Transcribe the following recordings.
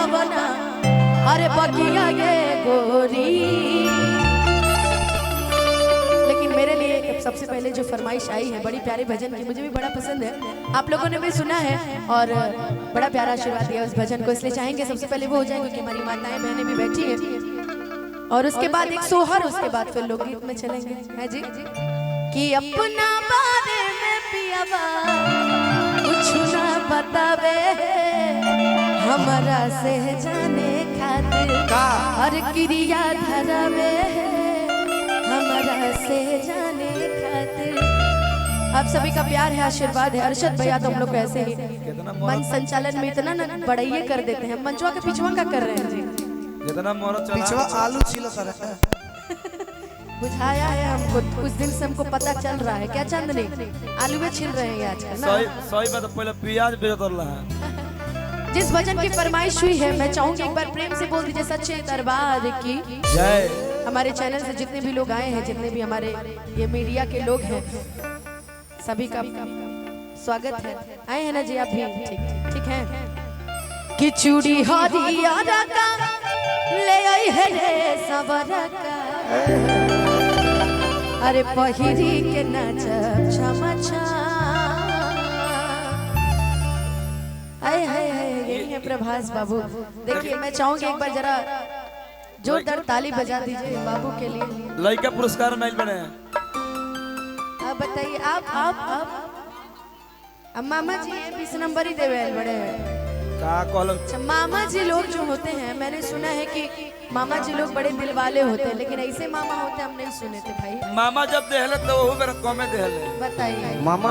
कवना अरे बगिया ये गोरी। लेकिन मेरे लिए सबसे पहले जो फरमाइश आई है बड़ी प्यारे भजन की, मुझे भी बड़ा पसंद है, आप लोगों ने भी सुना है और बड़ा प्यारा आशीर्वाद दिया उस भजन को, इसलिए चाहेंगे सबसे पहले वो हो जाए क्योंकि हमारी माताएं बहनें भी बैठी हैं। और उसके बाद एक सोहर, उसके बाद फिर लोकगीत में चलेंगे है जी। कि अपना बारे में पियावा कुछ ना बतावे हमारा से जाने खातिर और क्रिया धरावे हमारा से जाने खातिर। आप सभी का प्यार है, आशीर्वाद है। अरशद भैया तो हम लोग ऐसे ही मंच संचालन में इतना ना बढ़ाइए कर देते हैं, मंचवा के पिछवा का कर रहे हैं जी, जितना पिछवा आलू छीलो कर रहा है। बुझाया है हमको, कुछ दिन से हमको पता चल रहा है। क्या चांदनी आलू में छिल रहे हैं आजकल ना? सही बात, पहले प्याज बेचत रहा है। जिस भजन की फरमाइश हुई है मैं चाहूंगी एक बार प्रेम से बोल दीजिए सच्चे दरबार की जय। हमारे चैनल से जितने भी लोग आए हैं, जितने भी हमारे ये मीडिया के लोग हैं, सभी का स्वागत है। आए हैं ना जी आप भी? ठीक ठीक है। कि चूड़ी हरियारा का ले आई है रे सवरा का, अरे पहिरी के नाचब छमा छा। आए हाय हाय, यही है प्रभास बाबू। देखिए मैं चाहूंगी एक बार जरा जोरदार ताली बजा दीजिए बाबू के लिए। लड़का पुरस्कार मिल बने। अब बताइए आप मामा जी ये 20 नंबर ही देवे बड़े का कहलो। अच्छा, मामा जी लोग जो होते हैं, मैंने सुना है कि मामा जी लोग बड़े दिल वाले होते हैं, लेकिन ऐसे मामा होते हम नहीं सुने थे भाई। मामा जब देहले तो वो मेरा कमे देहले। बताइए मामा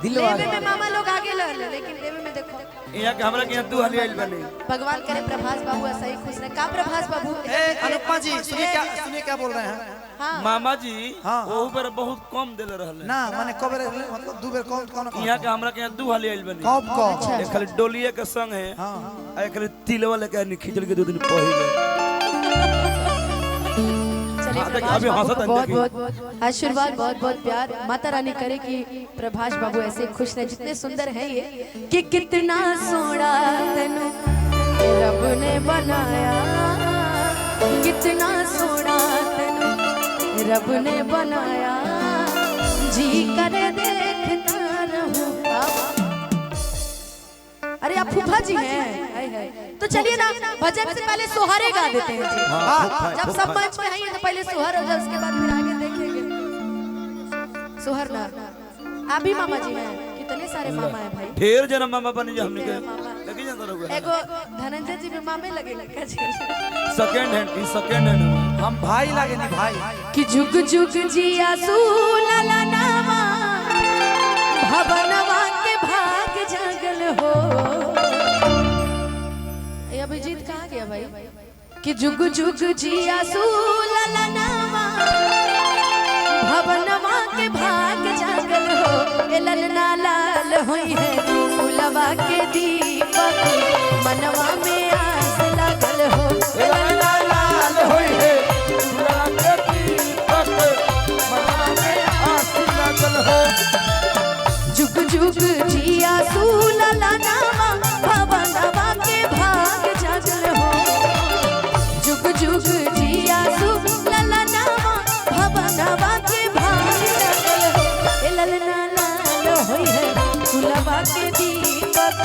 दिल वाले में मामा लोग आगे लगे, लेकिन देवे में देखो यहाँ के हमरा के यहाँ 2 हली आइल बने। भगवान करे प्रभास बाबू ऐसा ही खुश रहे। का प्रभास बाबू? अनुपमा जी सुनिए क्या बोल रहे हैं। हाँ। मामा जी हाँ, वो बेर बहुत कम देले रहले ना माने कब मतलब 2 बेर कौन यहाँ के हमरा के यहाँ 2 हली आइल बने। कब अच्छा। एक खाली डोलिए के संग है, हाँ एक खाली तिलवा लेके खिचड़ के 2 दिन पहले। अभी हंसत बहुत बहुत आशीर्वाद, बहुत बहुत प्यार। माता रानी करे कि प्रभास बाबू ऐसे खुश रहे। जितने सुंदर है ये कि कितना सोना तनु रब ने बनाया, कितना सोना तनु रब ने बनाया, जी करे देखता रहूं। अरे आप फूफा जी हैं? तो चलिए ना भजन से पहले सोहरे गा देते हैं जी। जब सब मंच में आएंगे तो पहले सोहर होगा, उसके बाद फिर आगे देखेंगे। सोहर ना आप भी मामा जी हैं? कितने सारे मामा हैं भाई? ढेर जना मामा बनी जा हमनी के लगी जाता रहुआ। एगो धनंजय जी भी मामे लगे का जी। सेकंड हैंड हम भाई लागे नहीं भाई। कि जुग जुग जिया सुलला नामा भवनवा के भाग जागल हो। ये अभिजीत कहाँ गया भाई? कि जुग जुग जिया सुलला नामा भवनवा के भाग जागल हो। ए ललना लाल होई है फुलवा के दीपक मनवा में आस लागल हो। ए ललना लाल होई है फुलवा के दीपक मनवा में आस लागल हो। जुग जुग जिया सुलला नामा भवनवा के भाग जागल हो। जुग जुग जिया सुलला नामा भवनवा के भाग जागल हो। ए ललना लाल होई है फुलवा के दीपक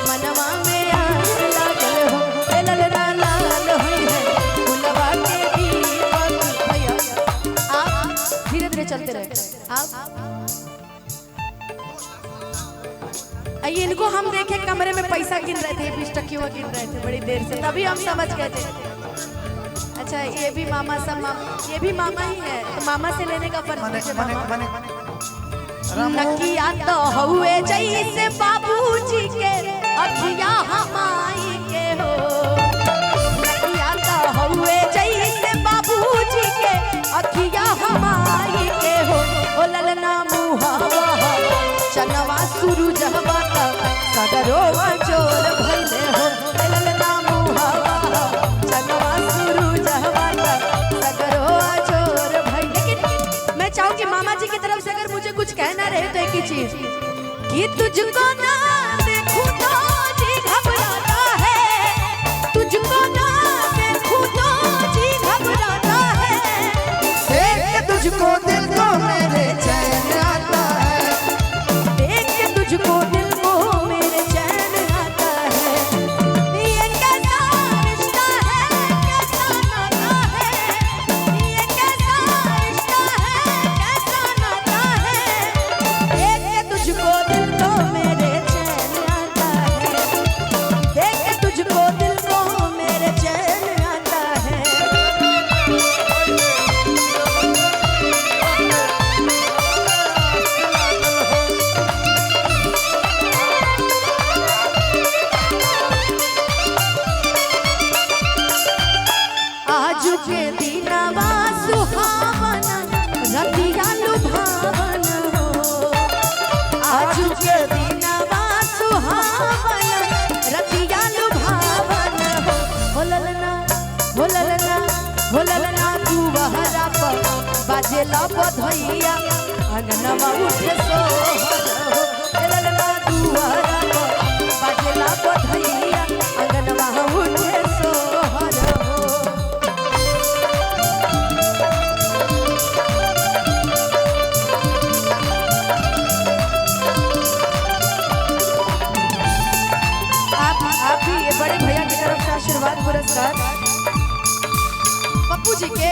मनवा में आस लागल हो। ए ललना लाल होई है फुलवा के दीपक। भैया आप धीरे धीरे चलते रहे। आप आइए, इनको हम देखे कमरे में पैसा गिन रहे थे, 20 टकियों गिन रहे थे बड़ी देर से, तभी हम समझ गए थे। अच्छा ये भी मामा, सब मामा, ये भी मामा ही है, तो मामा से लेने का फर्ज है। नकिया तो हुए जैसे बाबूजी के अखिया हमाई के हो। नकिया तो हुए जैसे बाबूजी के अखिया हमाई के हो। ओ ललना मुहावा चनवा सूरज हवा सगरोवा चोर भइले हो। ललना मुहावा चनवा सूरज हवा सगरोवा चोर भइले। लेकिन मैं चाहूंगी मामा जी की तरफ से अगर मुझे कुछ कहना रहे तो एक ही चीज कि तुझको ना देखूं तो जी घबराता है, के दीनवा सुहावन रतिया लुभावन हो आज के दीनवा सुहावन रतिया लुभावन हो ललना हो ललना हो ललना तू बहरा पर बाजेला बधैया अंगनवा उठे सोहर हो ललना तू बहरा पर बाजेला बधैया अंगनवा उठे सोहर हो आप भी ये बड़े भैया की तरफ से आशीर्वाद पुरस्कार पप्पू जी के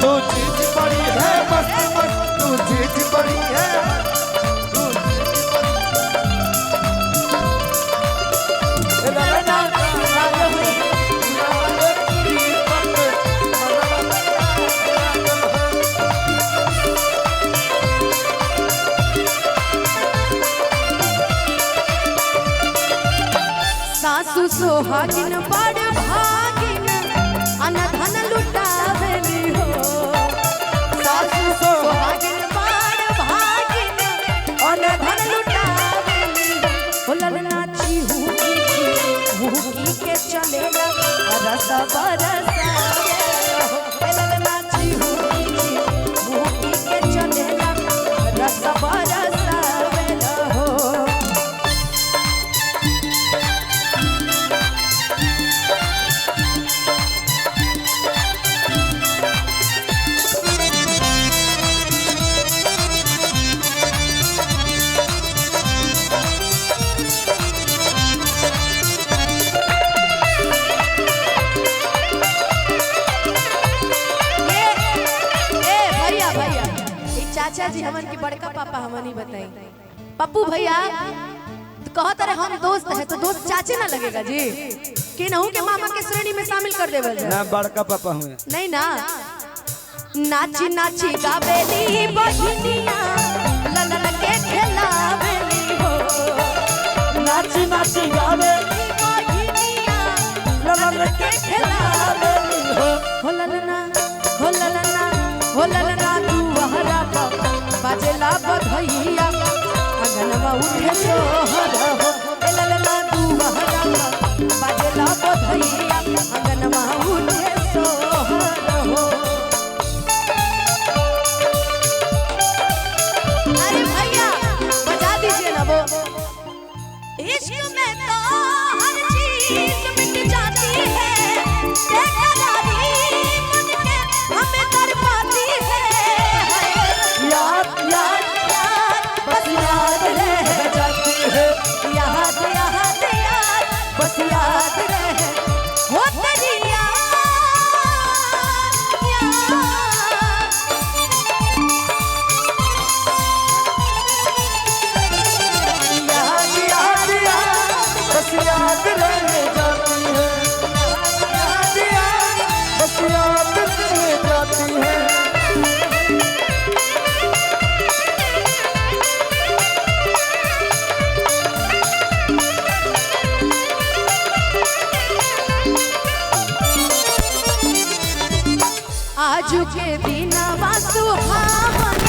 तू चीज बड़ी है मस्त मस्त तू चीज बड़ी है तू चीज बड़ी ललना सासु सोहागिन बड़ भागिन अनधन लुटावेली हो सासु सोहागिन बड़ भागिन अनधन लुटावेली हो ललना चिहुकी के चलेला रस बरसावे हो ललना चिहुकी के चलेला रस बरसावे हो चाचा जी हमन के बड़का पापा हमनी बताई पप्पू भैया तो कहत रहे हम दोस्त है तो दोस्त चाचे ना लगेगा जी कि नहु के मामा के श्रेणी में शामिल कर देवल जाए ना बड़का पापा हुए नहीं ना नाची नाची गावेली बहिनिया ललन के खेलावेली हो नाची नाची गावेली बहिनिया ललन के खेलावेली हो ललना हो ललना हो ललना तू बहरा पर बाजेला बधैया अंगनवा उठे सोहर हो ललना तू बहरा पर बाजेला बधैया अंगनवा उठे सोहर हो अरे भैया बजा दीजिए ना वो इश्क में तो हर चीज मिट जाती है बेकरारी मन के हमें तड़पाती है याद याद याद बस याद रह जाती है याद याद याद बस याद रह हो तेरी याद याद याद बस याद रह जाती है याद याद बस याद रह जाती है आज के दीनवा सुहावन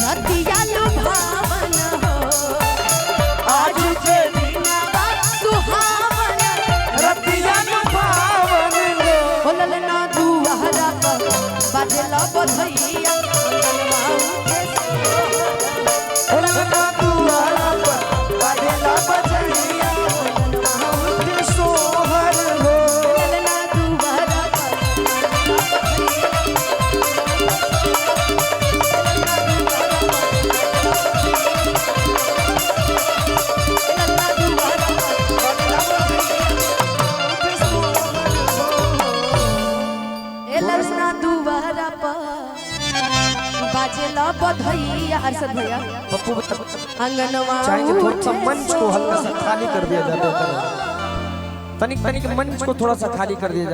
रतिया लुभावन हो आज के दीनवा सुहावन रतिया लुभावन हो ललना दुआरा पर बाजेला बधैया अंगनवा उठे सोहर ललना दुआरा पर बाजेला बधैया अंगनवा उठे सोहर हो ललना दुआरा पर ललना दुआरा पर बाजेला बधैया अरशद भैया पप्पू अंगनवा चाहिए थोड़ा सा उठे मंच को हल्का सा सोहर। खाली कर दिया जाए बेहतर है। तनिक तनिक मंच को थोड़ा सा खाली कर दिया जाए।